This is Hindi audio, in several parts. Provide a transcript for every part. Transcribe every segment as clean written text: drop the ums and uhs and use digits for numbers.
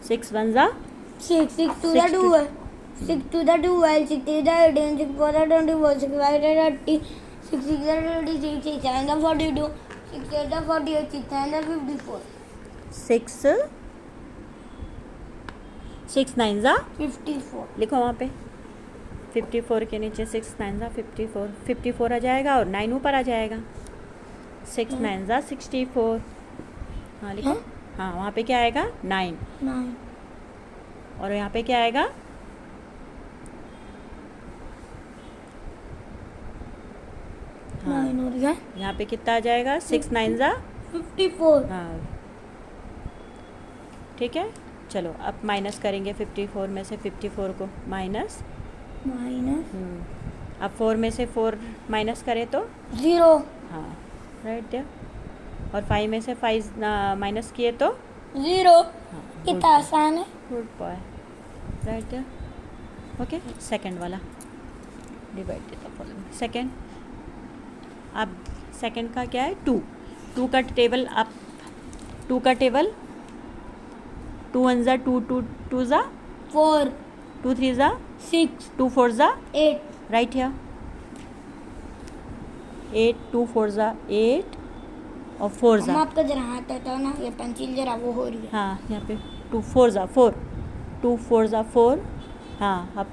6 1 जा 6, 6 to the 12, 6 to the 12, 6 to the 18, 6 for the 24, 6 5 to 30, 6 6 the 36, 6 7 the 42, 6 8 the 48, 6 9 the 54, 6 9 जा 54. लिखो वहाँ पे 54 के नीचे 6 9 जा 54, 54 आ जाएगा और 9 ऊपर आ जाएगा। 6 9 जा 64। हाँ लिखो। हाँ? हाँ वहाँ पे क्या आएगा 9 9, और यहाँ पे क्या आएगा 9 हो गया, यहाँ पे कितना आ जाएगा 6 9 जा 54. हाँ ठीक है। चलो अब माइनस करेंगे 54 में से 54 को माइनस माइनस अब 4 में से 4 माइनस करें तो 0, हाँ राइट देयर। और 5 में से 5 माइनस किए तो 0. कितना आसान है. Good boy right there. Okay second वाला डिवाइडेड द फॉलोइंग सेकंड। अब सेकंड का क्या है 2 2 का टेबल आप 2 का टेबल 2 1 जा 2 2 2 जा 4, 2 3 जा 6, 2 4 जा 8. राइट हियर 8 2 4 जा 8 और 4 हम जा आपका जरा हाथ हटाओ ना, ये पेंसिल जरा वो हो रही है. हाँ यहाँ पे 2 4 जा 4 2 4 जा 4 हाँ अब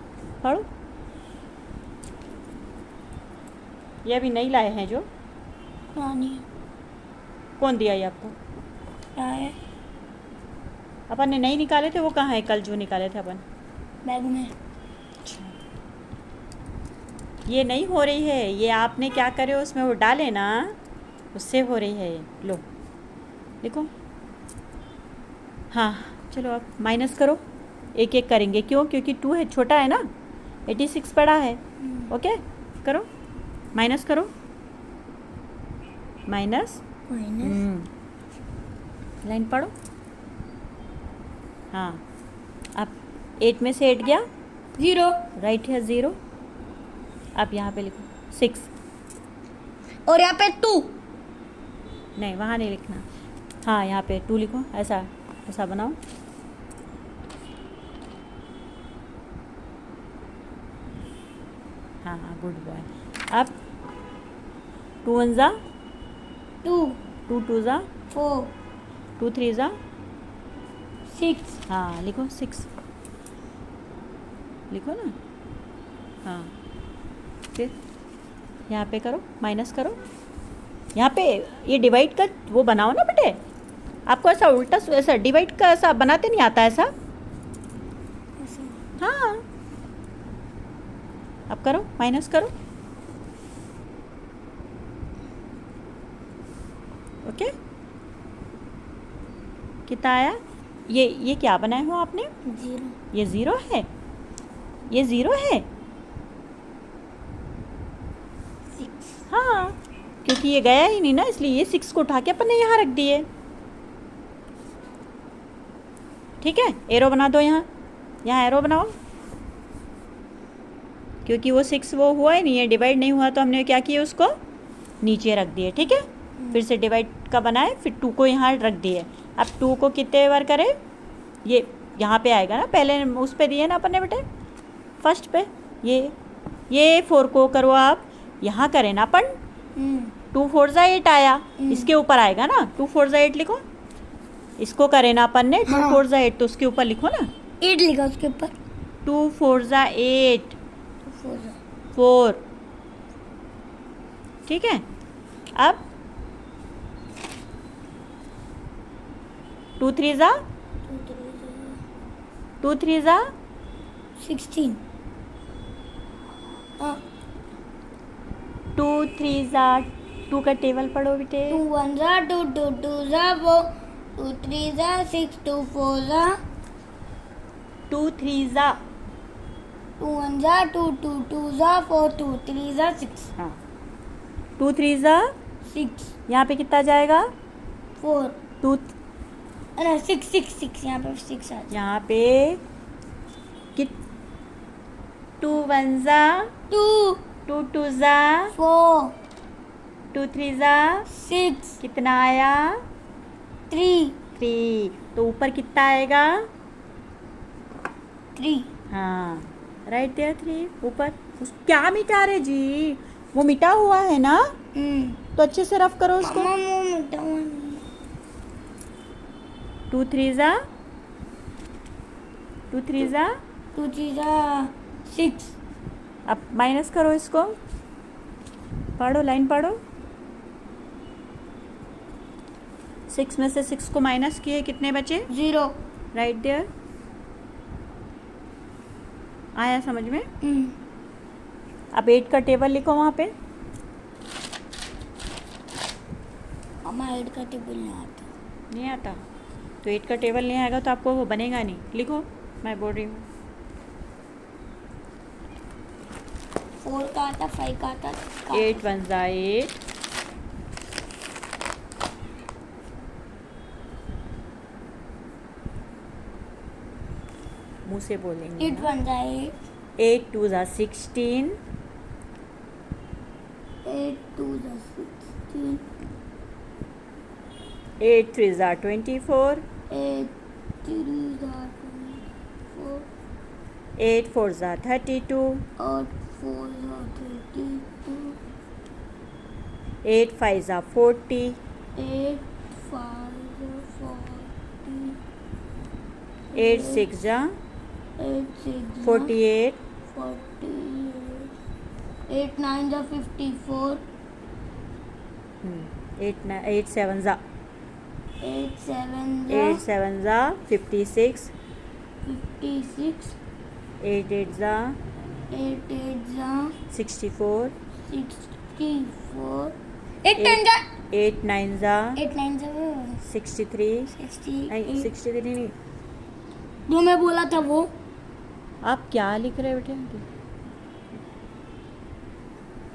पढ़ो। ये अभी नहीं लाए हैं जो रानी कौन दिया ये आपको? क्या है अपन ने नहीं निकाले थे वो कहाँ है कल जो निकाले थे अपन? बैग में. ये नहीं हो रही है ये आपने क्या करे उसमें वो डाले ना उससे हो रही है ये लो देखो। हाँ चलो अब माइनस करो एक एक करेंगे क्यों क्योंकि 2 है छोटा है ना 86 बड़ा है। ओके करो माइनस करो माइनस माइनस लाइन पढ़ो। हाँ अब 8 में से 8 गया 0, राइट है 0। अब यहाँ पे लिखो 6 और यहाँ पे 2. नहीं वहाँ नहीं लिखना हाँ यहाँ पे 2 लिखो ऐसा ऐसा बनाओ। हाँ हाँ गुड बॉय। अब 2 1 जा 2, 2 2 जा 4, 2 3 जा 6, हाँ लिखो 6 लिखो ना। हाँ फिर यहाँ पे करो माइनस करो यहाँ पे ये डिवाइड का वो बनाओ ना बेटे। आपको ऐसा उल्टा ऐसा डिवाइड का ऐसा बनाते नहीं आता ऐसा। हाँ अब करो माइनस करो ओके कितना आया ये क्या बनाए हो आपने? 0. ये 0 है ये 0 है 6. हाँ क्योंकि ये गया ही नहीं ना इसलिए ये 6 को उठा के अपन ने यहाँ रख दिए। ठीक है एरो बना दो यहाँ एरो बनाओ क्योंकि वो 6 वो हुआ ही नहीं है डिवाइड नहीं हुआ तो हमने क्या किया उसको नीचे रख दिए। ठीक है फिर से डिवाइड का बनाए फिर 2 को यहाँ रख दिए। अब 2 को कितने बार करें ये यहाँ पे आएगा ना पहले उस पे दिए ना अपन ने बेटे फर्स्ट पे ये 4 को करो आप यहाँ करें ना अपन 2 4 जा 8 आया इसके ऊपर आएगा ना 2 4 जा 8 लिखो। इसको करें ना अपन ने 2 4 जा 8 तो उसके ऊपर लिखो ना 8 लिखा उसके ऊपर. 2 4 जा 8 4 ठीक है। अब 2 3 जा 2 3 जा 16. 2 3 जा 2 का टेबल पढ़ो बेटे। 2 1 जा 2, 2 2 जा 4, 2 3 जा 6, 2 4 जा 2 3 जा 2 1 जा 2, 2 2 जा 4, 2 3 जा 6. हाँ 2 3 जा 6, यहाँ पे कितना जाएगा 4, 2 अरे 6 6 6 यहाँ पे 6 आ जाए. यहाँ पे कित 2 1 जा 2 2 2 जा 4 2 3 जा 6 कितना आया 3 3 तो ऊपर कितना आएगा 3. हाँ, राइट देयर 3 ऊपर। क्या मिटा रहे जी? वो मिटा हुआ है ना, तो अच्छे से रफ करो उसको। मम्मा वो मिटा हुआ नहीं. 2 3 जा 2 3 जा 2 3 6. अब माइनस करो इसको, पढ़ो, लाइन पढ़ो। 6 में से 6 को माइनस किए, कितने बचे? 0. Right there. आया समझ में? अब 8 का टेबल लिखो वहाँ पे। मम्मा 8 का टेबल नहीं आता. नहीं आता? तो 8 का टेबल नहीं आएगा तो आपको वो बनेगा नहीं। लिखो, मैं बोल रही हूँ। 4 का आता, 5 का आता, 8 1 जा 8, मुँह से बोलेंगे 8 ना। 1 8. 8 2 जा 16, 8 2 16. 8 3 जा 24, 8 3 24. 8 4 जा 32, 8 4 32. 8 5 जा 40, 8 5 40. 8 6 जा 8 6 48, 48. 8 9 54. 8 7 जा 8 7 56, 56. 8 8 जा 8 8 64, 64. 8 10 8 9 जा 8 9 63, 60. नहीं 63 नहीं। जो मैं बोला था वो. आप क्या लिख रहे बेटे?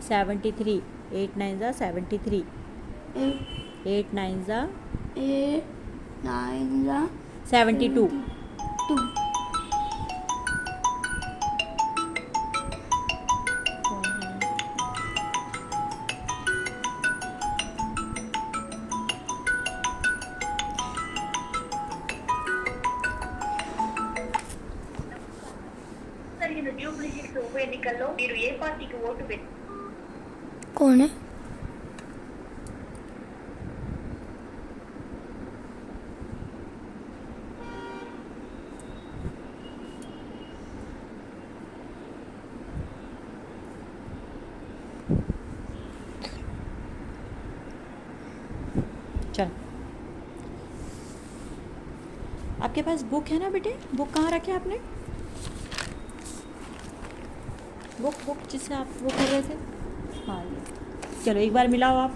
73, 8 9 जा 73, 8 9 जा 8 9 72, 2. జరిగిన డూప్లికేట్ ఉప ఎన్నికల్లో మీరు ఏ పార్టీకి ఓటు వేశారు? कौन है? चल। आपके पास बुक है ना बेटे? बुक कहाँ रखे आपने? बुक जिससे आप वो कर रहे थे। हाँ ये। चलो एक बार मिलाओ आप।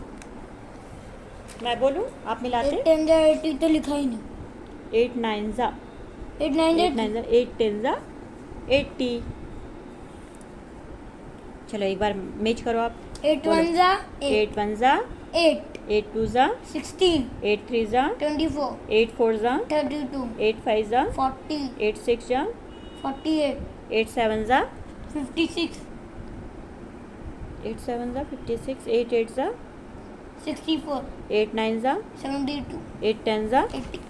मैं बोलूँ, आप मिलाते। 8 10 80 तो लिखा ही नहीं. 8 9 जा 8 9 8 9 जा 8 10 जा 80। चलो एक बार मैच करो आप। 8 1 8. 8 1 जा 8 8 2 जा 16. 8 3 जा 24. 8 4 जा 32. 8 5 जा 40. 8 6 जा 48. 8 7 जा 56. 8 7 जा 56, 8 8 जा 64. 8 9 जा 72. 8 10 जा 80.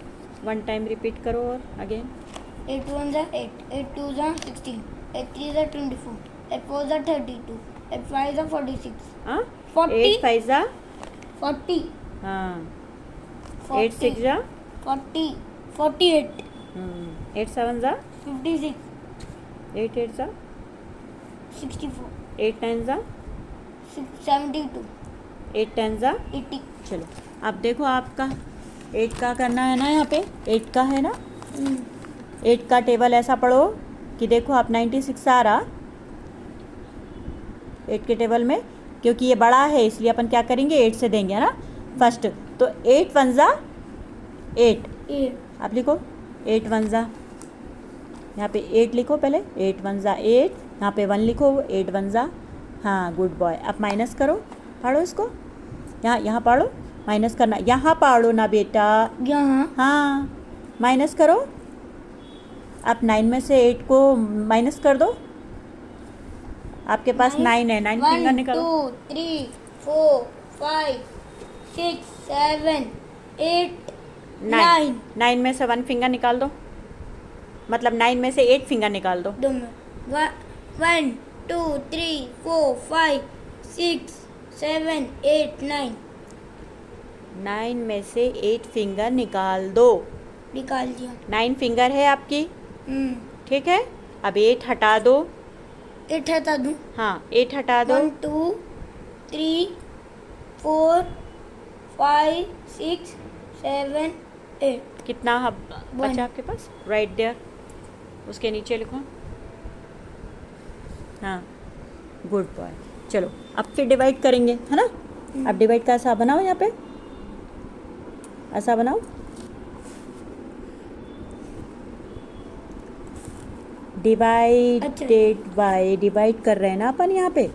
1 टाइम रिपीट करो और अगेन। 8 1 8. 8 2 16. 8 3 24. 8 4 32. 8 5 46. हाँ 40. 8 5 जा 40. हाँ 8 40. 6 जा 40. 48. 8 7 जा 56. 8 8 जा 64. 8 9 जा 72. 8 10 जा 80. चलो अब देखो आपका 8 का करना है ना, यहाँ पे 8 का है ना। 8 का टेबल ऐसा पढ़ो कि देखो आप 96 आ रहा 8 के टेबल में, क्योंकि ये बड़ा है इसलिए अपन क्या करेंगे 8 से देंगे, है ना फर्स्ट। तो 8 1 जा 8, 8. आप लिखो 8 1 जा, यहाँ पे 8 लिखो पहले, 8 1 जा 8, यहाँ पे 1 लिखो 8 1 जा। हाँ गुड बॉय। अब माइनस करो, पढ़ो इसको, यहाँ पढ़ो, माइनस करना, यहाँ पढ़ो ना बेटा। यहाँ. हाँ माइनस करो। आप 9 में से 8 को माइनस कर दो। आपके पास 9 है, 9 फिंगर 1 निकालो। 2 3 4 5 6 7 8 9. 9 में से 1 फिंगर निकाल दो, मतलब 9 में से 8 फिंगर निकाल दो। 1 2 3 4 5 6 7 8 9 9 में से 8 फिंगर निकाल दो। निकाल दिया। 9 फिंगर है आपकी, ठीक है। अब 8 हटा दो। 8 हटा दूँ? हाँ 8 हटा दो। 1 2 3 4 5 6 7 8 कितना बचा आपके पास? राइट देयर, उसके नीचे लिखो। हाँ गुड बॉय। चलो अब फिर डिवाइड करेंगे, है ना। अब डिवाइड का ऐसा बनाओ, यहाँ पे ऐसा बनाओ। डिवाइडेड बाय, डिवाइड कर रहे हैं ना अपन यहाँ पे।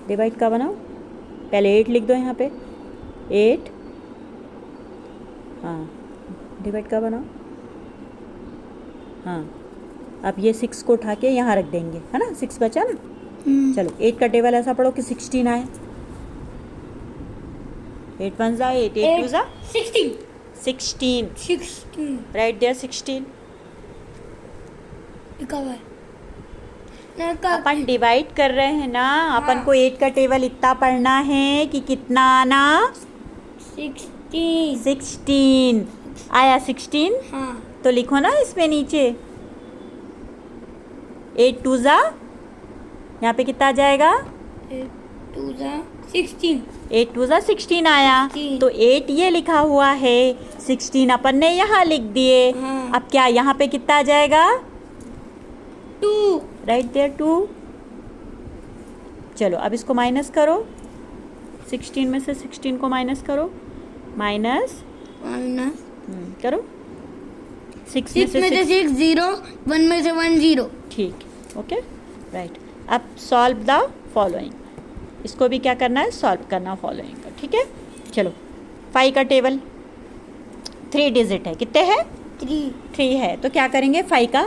डिवाइड का बनाओ, पहले 8 लिख दो यहाँ पे, 8। हाँ डिवाइड का बनाओ। हाँ अब ये 6 को उठा के यहाँ रख देंगे, है ना। 6 बचा ना। चलो 8 का टेबल ऐसा पढ़ो कि 16 आए। 8 1 जा 8, 8 2 जा 16 16। Right there 16। अपन डिवाइड कर रहे हैं ना, अपन को 8 का टेबल इतना पढ़ना है कि कितना आना, 16 आया। 16 हाँ। तो लिखो ना इसमें नीचे, 8 2 जा, यहाँ पे कितना आ जाएगा, 8 2 जा 16। 8 2 जा 16 आया। 16। तो 8 ये लिखा हुआ है, 16 अपन ने यहाँ लिख दिए। हाँ। अब क्या यहाँ पे कितना आ जाएगा, 2। Right there 2। चलो अब इसको माइनस करो, 16 में से 16 को माइनस करो, माइनस करो। 6 में से 6 0, 1 में से 1 0। ठीक, ओके राइट। अब सॉल्व द फॉलोइंग, इसको भी क्या करना है, सॉल्व करना फॉलोइंग का, ठीक है। चलो 5 का टेबल 3 डिजिट है, कितने है, 3 है। तो क्या करेंगे, 5 का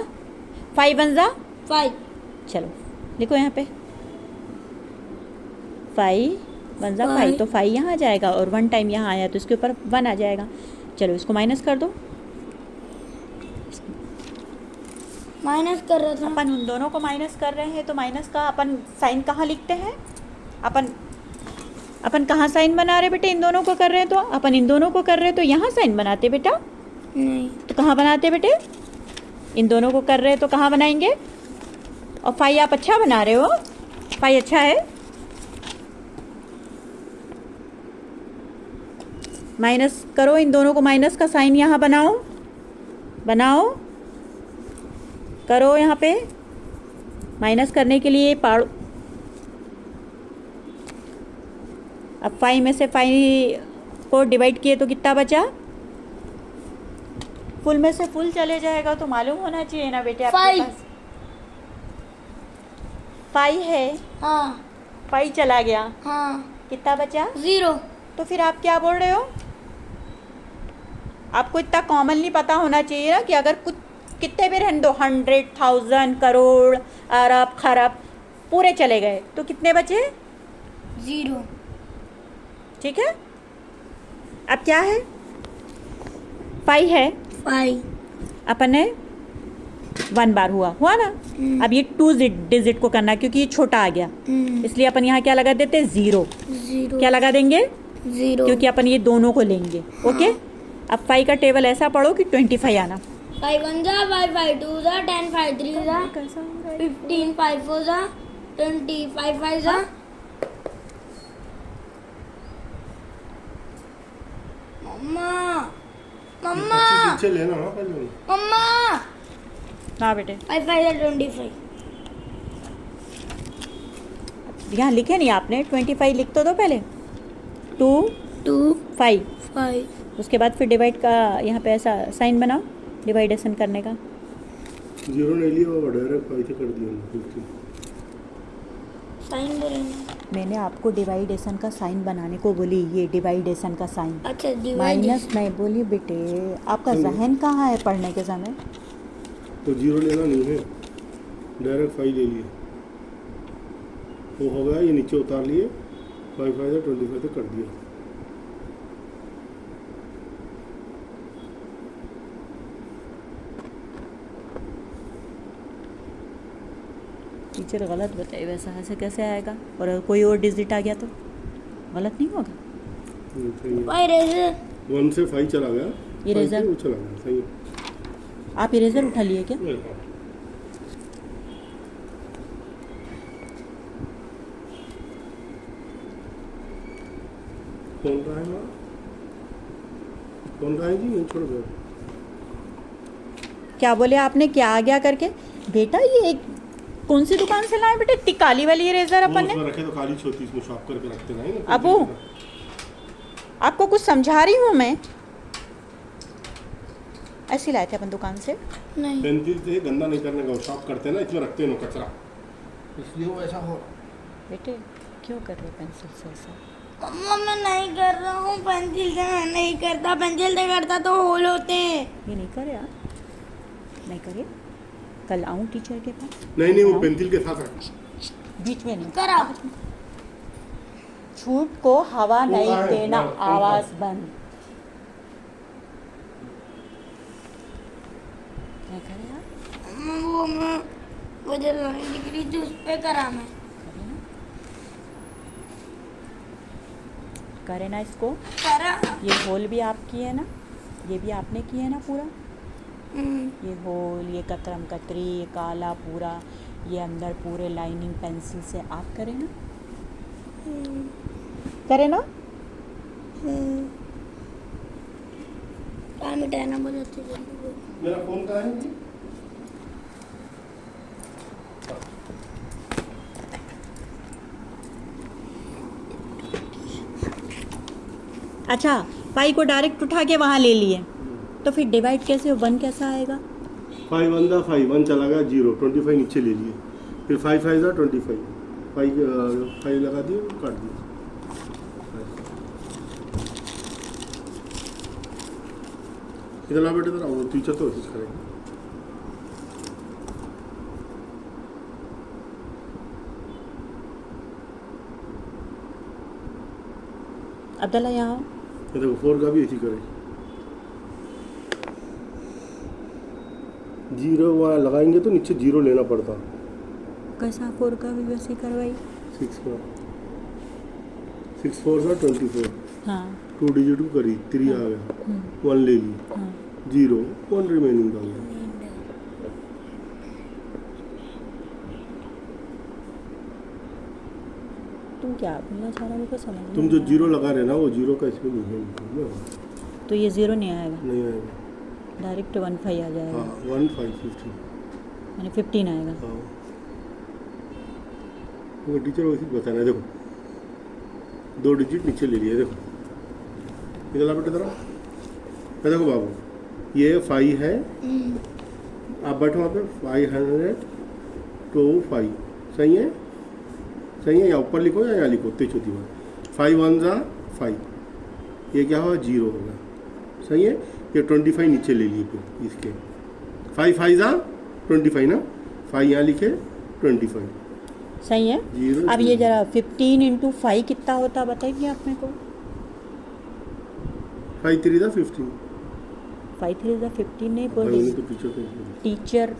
5 1 जा 5। चलो लिखो यहाँ पे, 5 1 जा 5, तो 5 यहाँ आ जाएगा और 1 टाइम यहाँ आया तो इसके ऊपर 1 आ जाएगा। चलो इसको माइनस कर दो। माइनस कर रहा था अपन उन दोनों को माइनस कर रहे हैं, तो माइनस का अपन साइन कहाँ लिखते हैं, अपन कहाँ साइन बना रहे बेटे, इन दोनों को कर रहे हैं तो अपन इन दोनों को कर रहे हैं तो यहाँ साइन बनाते बेटा, नहीं तो कहाँ बनाते बेटे, इन दोनों को कर रहे हैं तो कहाँ बनाएंगे। और 5 आप अच्छा बना रहे हो, 5 अच्छा है। माइनस करो, इन दोनों को माइनस का साइन यहाँ बनाओ, करो यहाँ पे। माइनस करने के लिए पाड़ो। अब 5 में से 5 को डिवाइड किए तो कितना बचा, फुल में से फुल चले जाएगा तो मालूम होना चाहिए ना बेटे आपके पास। 5 है, हाँ 5 चला गया, हाँ कितना बचा, 0। तो फिर आप क्या बोल रहे हो, आपको इतना कॉमनली पता होना चाहिए ना कि अगर कुछ कितने भी रहने दो, 100,000 करोड़ अरब खरब पूरे चले गए तो कितने बचे, 0। ठीक है। अब क्या है, 5 है, 5 अपन ने 1 बार हुआ ना। अब ये 2 डिजिट को करना, क्योंकि ये छोटा आ गया इसलिए अपन यहाँ क्या लगा देते, 0। क्या लगा देंगे, 0, क्योंकि अपन ये दोनों को लेंगे। ओके, अब 5 का टेबल ऐसा पढ़ो कि 25 आना। 5 1 जा 5 5 2 जा 10 5 3 जा 15 5 4 जा 20 5 5 जा मम्मा पीछे लेना ना पहले। मम्मा हाँ बेटे, 5 5 जा 25। यहाँ लिखे नहीं आपने, 25 लिख तो दो पहले, 2 2 5, 5। उसके बाद फिर डिवाइड का यहाँ पे ऐसा साइन बनाओ, डिवाइडेशन करने का। 0 नहीं लिया और डायरेक्ट 5 से कर दिया। साइन बोलेंगे, मैंने आपको डिवाइडेशन का साइन बनाने को बोली, ये डिवाइडेशन का साइन, अच्छा माइनस नहीं बोली बेटे। आपका जहन कहाँ है पढ़ने के समय, तो 0 लेना नहीं है, डायरेक्ट 5 ले लिए, वो हो गया, ये नीचे उतार लिए, 5 5 से 25 तक कर दिया। टीचर गलत बताए, वैसा ऐसे कैसे आएगा? और कोई और डिजिट आ गया तो गलत नहीं होगा? सही है। भाई इरेजर 1 से 5 चला गया, इरेजर? 5 से वो चला गया, सही है। आप इरेजर उठा लिए क्या? कौन रहा है वहाँ? कौन रहा है जी? नहीं छोड़ दो। क्या बोले आपने, क्या आ गया करके? बेटा ये एक कौन सी दुकान से लाए बेटा इतनी काली वाली इरेजर अपन वो ने? उसमें रखे तो काली छोटी, इसमें शॉप करके रखते नहीं ना। अबू, आपको कुछ समझा रही हूँ मैं। ऐसे लाए थे अपन दुकान से। नहीं पेंसिल से गंदा नहीं करने का, शॉप करते हैं ना, इसमें रखते हैं ना कचरा, इसलिए वो ऐसा हो। बेटे क्यों कर रहे हो पेंसिल से ऐसा? मम्मा मैं नहीं कर रहा हूँ, पेंसिल से मैं नहीं करता, पेंसिल से करता तो होल होते हैं। ये नहीं करे आप, नहीं करे। कल आऊँ टीचर के पास? नहीं नहीं, वो हाँ। पेंसिल के साथ रख। बीच में नहीं। करा छूट को हवा वो नहीं है, देना, वो है। आवाज बंद। क्या करे आप? वो जो डिग्री थी उस पे करा मैं। करे ना इसको। करा ये होल भी आप किए ना, ये भी आपने किए है ना पूरा। ये होल, ये कतरम कतरी, ये काला पूरा, ये अंदर पूरे लाइनिंग पेंसिल से आप करें ना, करे ना। टाइम मिटाना बहुत अच्छी जल्दी। मेरा फोन कहाँ है जी? अच्छा, पाई को डायरेक्ट उठा के वहाँ ले लिए, तो फिर डिवाइड कैसे हो, 1 कैसा आएगा? 5 1 था 5, 1 चला गया 0, 25 नीचे ले लिए, फिर 5 5 था 25, 5 लगा दिए, काट दिए। इधर ला बेटे, इधर आओ, टीचर तो कोशिश करेंगे। अब्दुल्ला यहाँ आओ। ये देखो 4 का भी ऐसी करें, 0 वहाँ लगाएंगे तो नीचे 0 लेना पड़ता। कैसा 4 का भी वैसे करवाई? 6 का 6 4 था 24, हाँ 2 डिजिट को करी, 3 आ गया, 1 ले ली, हाँ 0 1 रिमेनिंग आ गया। तुम क्या बोलना चाह रहे हो, मेरे को समझ तुम नहीं जो आ रहा। 0 लगा रहे ना, वो 0 का इसमें नहीं है, तो ये 0 नहीं आएगा, नहीं आएगा। डायरेक्ट 1 5 आ जाएगा, हाँ 1 5 15। यानी 15 आएगा। हाँ वो टीचर वैसे ही बताना है। देखो 2 डिजिट नीचे ले लिए, देखो इधर ला बेटे, इधर आओ। ये देखो बाबू, ये 5 है, आप बैठो वहाँ पे, 525, सही है? सही है, या ऊपर लिखो या यहाँ लिखो, तेज होती बात। 5 1 जा 5, ये क्या हुआ 0 होगा, सही है? ये 25 नीचे ले लिए, फिर इसके 5 5 जा 25 ना, 5 यहाँ लिखे 25, सही है। 0 अब ये जरा 15 × 5 कितना होता बताइए आप मेरे को। 5 3 जा 15। 5 3 15 नहीं भाई बोल उन्हें तो टीचर को टीचर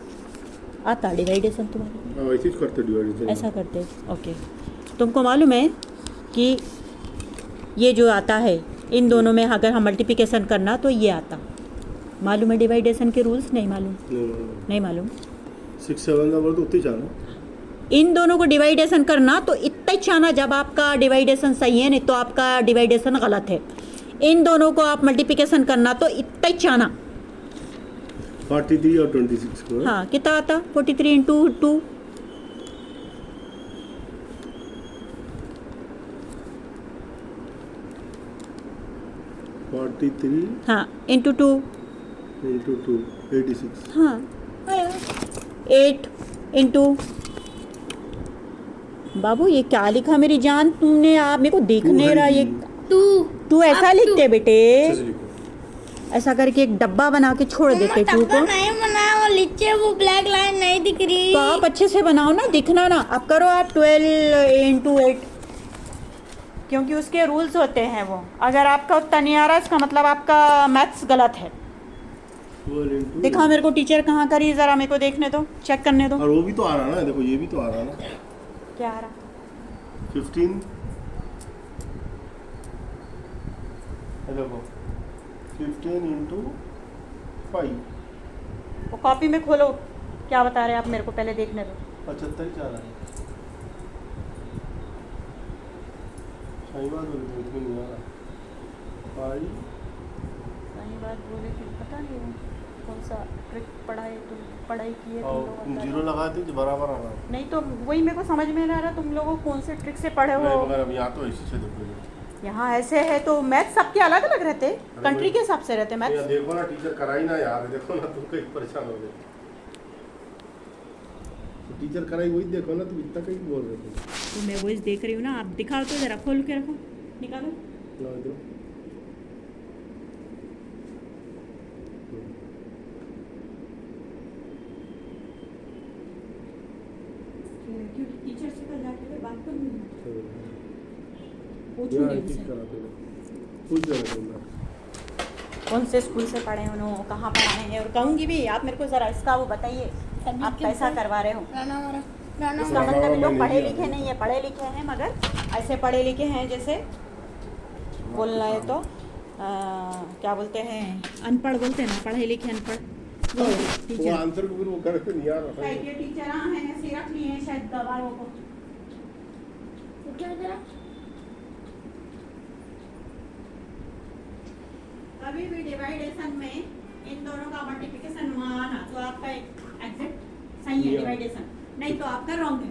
आता डिवाइडेशन तुम्हारे, हाँ ऐसे ही करते डिवाइडेशन। ऐसा करते। ओके, तुमको मालूम है कि ये जो आता है इन दोनों में अगर हम मल्टीप्लिकेशन करना तो ये आता, मालूम है डिवाइडेशन के रूल्स? नहीं मालूम? नहीं मालूम। 6 7 का बोल तो उतनी जाना। इन दोनों को डिवाइडेशन करना तो इतना ही चाहना, जब आपका डिवाइडेशन सही है, नहीं तो आपका डिवाइडेशन गलत है। इन दोनों को आप मल्टीप्लिकेशन करना तो इतना ही चाहना। 43 और 26 को, हाँ कितना आता? 43 × 2 43 हाँ × 2 into 2 86। हाँ 8 × बाबू ये क्या लिखा मेरी जान तुमने? आप मेरे को देख नहीं रहा, ये तू ऐसा लिखते बेटे, अच्छे से लिखो। ऐसा करके एक डब्बा बना के छोड़ देते टू को। नहीं बनाया, वो नीचे वो ब्लैक लाइन नहीं दिख रही। तो आप अच्छे से बनाओ ना, दिखना ना। अब करो आप 12 × 8, क्योंकि उसके रूल्स होते हैं वो। अगर आपका उतना नहीं आ रहा इसका मतलब आपका मैथ्स गलत है। 12 into दिखा मेरे को टीचर कहाँ करी, ज़रा मेरे को देखने दो, चेक करने दो। और वो भी तो आ रहा ना, देखो ये भी तो आ रहा ना, क्या आ रहा? 15 देखो 15 into 5 वो कॉपी में खोलो, क्या बता रहे हैं आप मेरे को पहले देखने दो। 75 ही आ रहा है। सही बात बोली तो इसमें नहीं आ रहा। भाई सही बात बोले फिर पता नहीं वो कौन सा ट्रिक पढ़ाई की है तुम और लोग तुम बता जीरो दो। लगाते जो बराबर आ रहा है। नहीं तो वही मेरे को समझ में नहीं आ रहा तुम लोगों कौन से ट्रिक से पढ़े नहीं, हो। मगर अब यहाँ तो ऐसे से देखो यहाँ ऐसे है तो मैथ सबके अलग अलग रहते, कंट्री के हिसाब से रहते मैथ। ये देखो ना, टीचर कराई ना यार, देखो ना तुम कहीं परेशान हो गए। तो टीचर कराई वही देखो ना, तुम इतना कहीं बोल रहे थे। तो मैं वही देख रही हूँ ना, आप दिखाओ तो ज़रा, खोल के रखो, निकालो। लो इधर। क्योंकि टीचर से कल जाके फिर बात करूँगी, यार पूछूंगी ठीक उनसे कराते हो, पूछ लेना तुम। कौन से स्कूल से पढ़े उन्होंने, कहाँ पढ़ाए हैं, और कहूँगी भी आप मेरे को ज़रा इसका वो बताइए, आप कैसा करवा रहे हो। राना हमारा राना इसका राना मतलब ये लोग मैंने पढ़े लिया। लिखे नहीं है, पढ़े लिखे हैं मगर ऐसे पढ़े लिखे हैं जैसे बोलना है तो क्या बोलते हैं, अनपढ़ बोलते हैं ना, पढ़े लिखे अनपढ़। वो टीचर आंसर को फिर वो करते नहीं यार। शायद ये टीचर हैं ऐसे रख लिए हैं शायद गवारों को। क्या तेरा कभी भी डिवाइडेशन में इन दोनों का मल्टीप्लिकेशन हुआ ना तो आपका एग्जैक्ट सही है Yeah. डिवाइडेशन, नहीं तो आपका रॉन्ग है,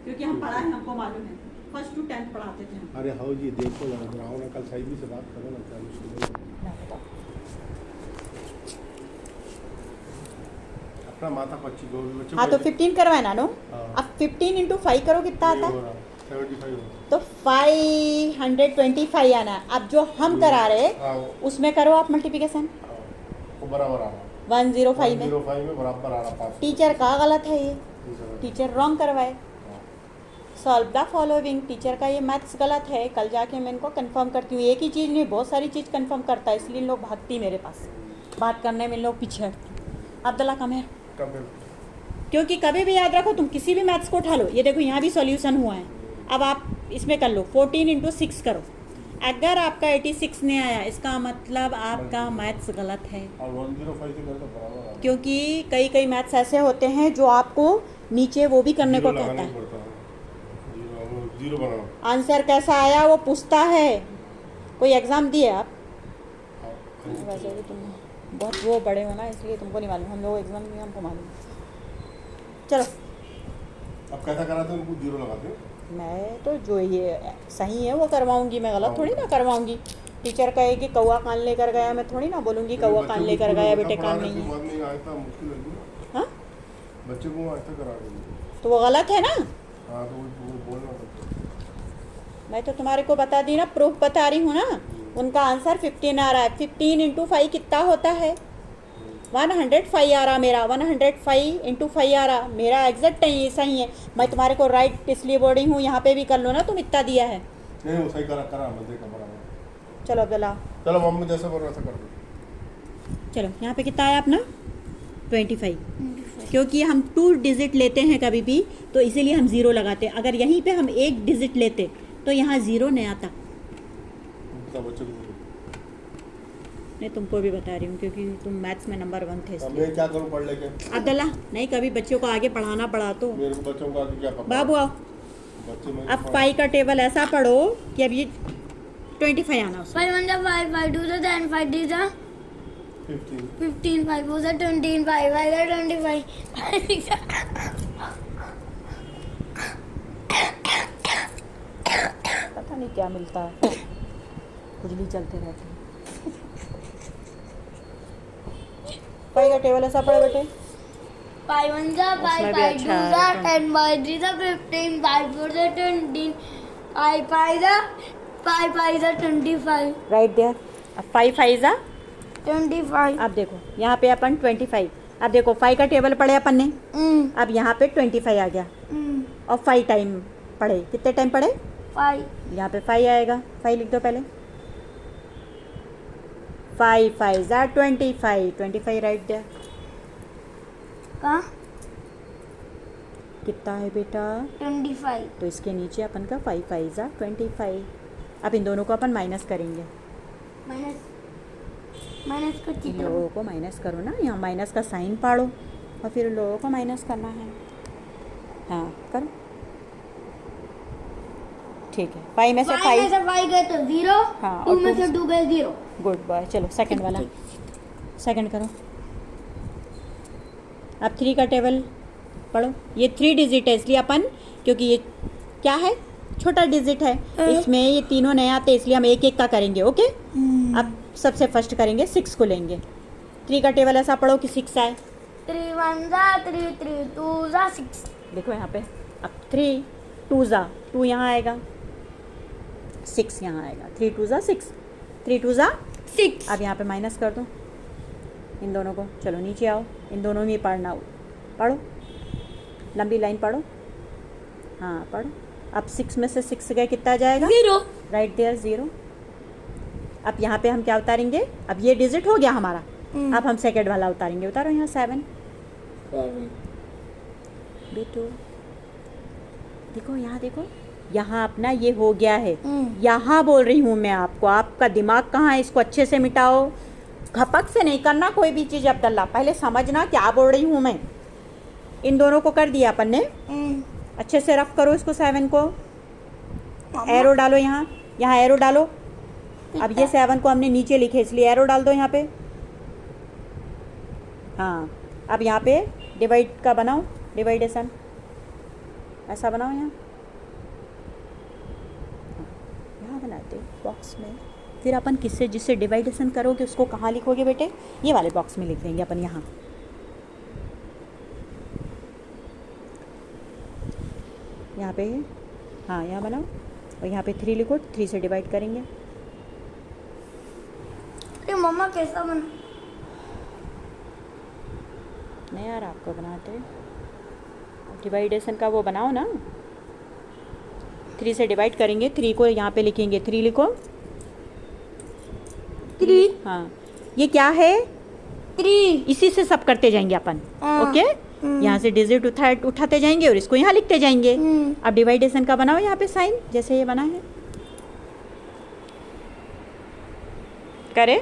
क्योंकि हम पढ़ा है, हमको मालूम है, फर्स्ट टू 10th पढ़ाते थे हम। अरे हाँ जी, देखो ना, आओ ना, कल साहिबी से बात करो ना, क्या मुश्किल है। अपना माथा पच्ची दो बच्चे हाँ तो 15 करवाए ना नो। हाँ। अब 15 into 5 करो कितना आता है, 75 हो। तो 525 आना है। अब जो हम करा रहे हाँ, उसमें करो आप मल्टीप्लिकेशन हाँ, वो बराबर आ रहा 105 में। 105 में बराबर आ रहा 5। टीचर का गलत है ये, टीचर रॉन्ग करवाए। सॉल्व द फॉलोइंग, टीचर का ये मैथ्स गलत है, कल जाके मैं इनको कंफर्म करती हूँ। एक ही चीज़ नहीं, बहुत सारी चीज़ कंफर्म करता है, इसलिए इन लोग भागती मेरे पास, बात करने में इन लोग पीछे हटती। अब्दुल्ला कम है, क्योंकि कभी भी याद रखो, तुम किसी भी मैथ्स को उठा लो, ये देखो यहाँ भी सॉल्यूशन हुआ है। अब आप इसमें कर लो 14 into 6 करो, अगर आपका 86 नहीं आया इसका मतलब आपका मैथ्स गलत है, और 105 से कर तो बराबर आ रहा। क्योंकि कई कई मैथ्स ऐसे होते हैं जो आपको नीचे वो भी करने को कहता है। जीरो बनाओ। आंसर कैसा आया वो पूछता है। कोई एग्ज़ाम दिए आप? वैसे भी तुम बहुत वो बड़े हो ना, इसलिए तुमको नहीं मालूम, हम लोग एग्ज़ाम नहीं, हमको मालूम। चलो अब कैसा कराते हैं, उनको जीरो लगाते हैं। मैं तो जो ये सही है वो करवाऊंगी, मैं गलत थोड़ी ना करवाऊंगी। टीचर कहे कि कौवा कान लेकर गया, मैं थोड़ी ना बोलूँगी कौवा कान लेकर गया, बेटे कान नहीं है। नहीं आया मुश्किल है हाँ, बच्चे को ऐसा करा देंगे। तो वो गलत है ना। हाँ तो वो बोलना पड़ता मैं तो तुम्हारे को बता दी ना, प्रूफ बता रही हूँ ना। उनका आंसर 15 आ रहा है, 15 into 5 कितना होता है? 105 आ रहा मेरा, 105 into 5 आ रहा मेरा, एग्जैक्ट सही है। मैं तुम्हारे को राइट इसलिए बोल रही हूँ, यहाँ पे भी कर लो ना, तुम इतना दिया है। नहीं, वो सही करा मैं देखा बराबर। चलो अब्दुल्ला, चलो मम्मी जैसा बोल रहा था कर दो। चलो यहाँ पे कितना आया अपना 25, क्योंकि हम 2 डिजिट लेते हैं कभी भी, तो इसीलिए हम 0 लगाते। अगर यहीं पे हम 1 डिजिट लेते तो यहाँ 0 नहीं आता। बच्चे को नहीं, तुमको भी बता रही हूँ, क्योंकि तुम मैथ्स में नंबर 1 थे अब इसलिए। मैं क्या करूँ पढ़ लेके? अब्दुल्ला नहीं, कभी बच्चों को आगे पढ़ाना पड़ा तो। मेरे को बच्चों को आगे क्या पता? बाबू आओ, बच्चे में अब 5 का टेबल ऐसा पढ़ो कि अब ये 25 आना उसमें। 5 1 5 5 2 10 5 3 15 15 5 4 20 5 5 25 पता नहीं क्या मिलता है, खुजली चलते रहती है। 5 का टेबल ऐसा पढ़ो बेटे। 5 1 5 उसमें भी 5 अच्छा 2 है। 10 5 3 15 5 4 20 5 5 25 राइट देयर। अब 5 5 जा, 25 अब देखो यहाँ पे अपन 25, अब देखो 5 का टेबल पढ़े अपन ने, अब यहाँ पे 25 आ गया, और 5 टाइम पढ़े, कितने टाइम पढ़े? 5 यहाँ पे 5 आएगा, 5 लिख दो पहले। 5 5 are 25 25 राइट देयर कहाँ कितना है बेटा 25 तो इसके नीचे अपन का 5 5 are 25 अब इन दोनों को अपन माइनस करेंगे माइनस को इन चित्र लोगों को माइनस करो ना यहाँ माइनस का साइन पाड़ो और फिर उन लोगों को माइनस करना है हाँ करो ठीक है 5 में से 5 में 5 से 5 गए तो 0 हाँ, 2 और में two से 2 गए 0 गुड बॉय चलो सेकंड वाला सेकंड करो अब 3 का टेबल पढ़ो ये 3 डिजिट है इसलिए अपन क्योंकि ये क्या है छोटा डिजिट है इसमें ये तीनों नए आते इसलिए हम एक एक का करेंगे ओके अब सबसे फर्स्ट करेंगे 6 को लेंगे 3 का टेबल ऐसा पढ़ो कि 6 आए 3 1 जा 3 3 2 जा 6 देखो यहाँ पे अब 3 2 जा 2 यहाँ आएगा 6 यहाँ आएगा 3 2 जा 6 3 2 जा 6 अब यहाँ पे माइनस कर दो इन दोनों को चलो नीचे आओ इन दोनों में ही पढ़ना हो पढ़ो लंबी लाइन पढ़ो हाँ पढ़ो अब 6 में से 6 गए कितना आ जाएगा 0 राइट देयर 0 अब यहाँ पे हम क्या उतारेंगे अब ये डिजिट हो गया हमारा अब हम सेकंड वाला उतारेंगे उतारो यहाँ 7 बेटो देखो यहाँ देखो यहाँ अपना ये हो गया है यहाँ बोल रही हूँ मैं आपको आपका दिमाग कहाँ है इसको अच्छे से मिटाओ घपक से नहीं करना कोई भी चीज़ अब्दुल्ला पहले समझना क्या बोल रही हूँ मैं इन दोनों को कर दिया अपन ने अच्छे से रफ करो इसको 7 को एरो डालो यहाँ यहाँ एरो डालो अब ये 7 को हमने नीचे लिखे इसलिए एरो डाल दो यहाँ पे हाँ अब यहाँ पे डिवाइड का बनाओ डिवाइडेशन ऐसा बनाओ यहाँ यहाँ बनाते बॉक्स में फिर अपन किससे जिससे डिवाइडेशन करोगे उसको कहाँ लिखोगे बेटे ये वाले बॉक्स में लिख देंगे अपन यहाँ यहाँ पे हाँ यहाँ बनाओ और यहाँ पे 3 लिखो 3 से डिवाइड करेंगे अरे मम्मा कैसा बना नहीं यार आपको बनाते डिवाइडेशन का वो बनाओ ना 3 से डिवाइड करेंगे 3 को यहाँ पे लिखेंगे 3 लिखो 3 हाँ ये क्या है 3 इसी से सब करते जाएंगे अपन हाँ। ओके यहाँ से डिजिट उठाते जाएंगे और इसको यहाँ लिखते जाएंगे अब डिवाइडेशन का बनाओ यहाँ पे साइन जैसे ये बना है करे